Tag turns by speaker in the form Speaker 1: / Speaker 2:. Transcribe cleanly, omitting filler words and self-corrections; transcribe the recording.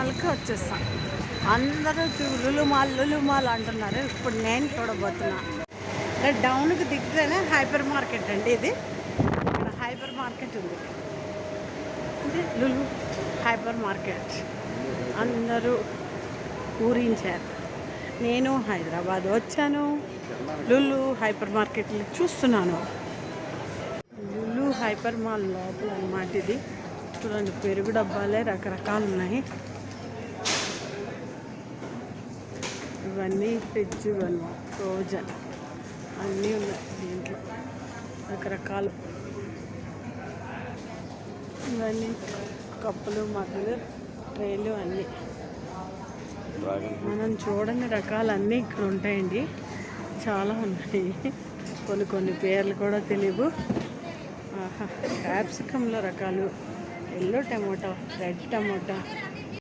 Speaker 1: మాల్కి వచ్చేస్తాం. అందరూ లులు మాల్ అంటున్నారు. ఇప్పుడు నేను చూడబోతున్నా. డౌన్కి దిగితేనే హైపర్ మార్కెట్ అండి. ఇది ఇక్కడ హైపర్ మార్కెట్ ఉంది. ఇది లులు హైపర్ మార్కెట్. అందరూ ఊరించారు. నేను హైదరాబాద్ వచ్చాను. లులు హైపర్ మార్కెట్లు చూస్తున్నాను. లులు హైపర్ మాల్ లోపల అన్నమాట ఇది. చూడండి, పెరుగు డబ్బాలే రకరకాలు ఉన్నాయి. ఇవన్నీ ఫ్రిడ్జ్, ఇవన్నీ ఫ్రోజన్ అన్నీ ఉన్నాయి దీంట్లో రకరకాలు. ఇవన్నీ కప్పులు, మగ్గులు, ట్రేలు అన్నీ మనం చూడని రకాలు అన్నీ ఇక్కడ ఉంటాయండి. చాలా ఉన్నాయి. కొన్ని పేర్లు కూడా తెలియవు. క్యాప్సికంలో రకాలు, ఎల్లో టమోటా, రెడ్ టమోటా,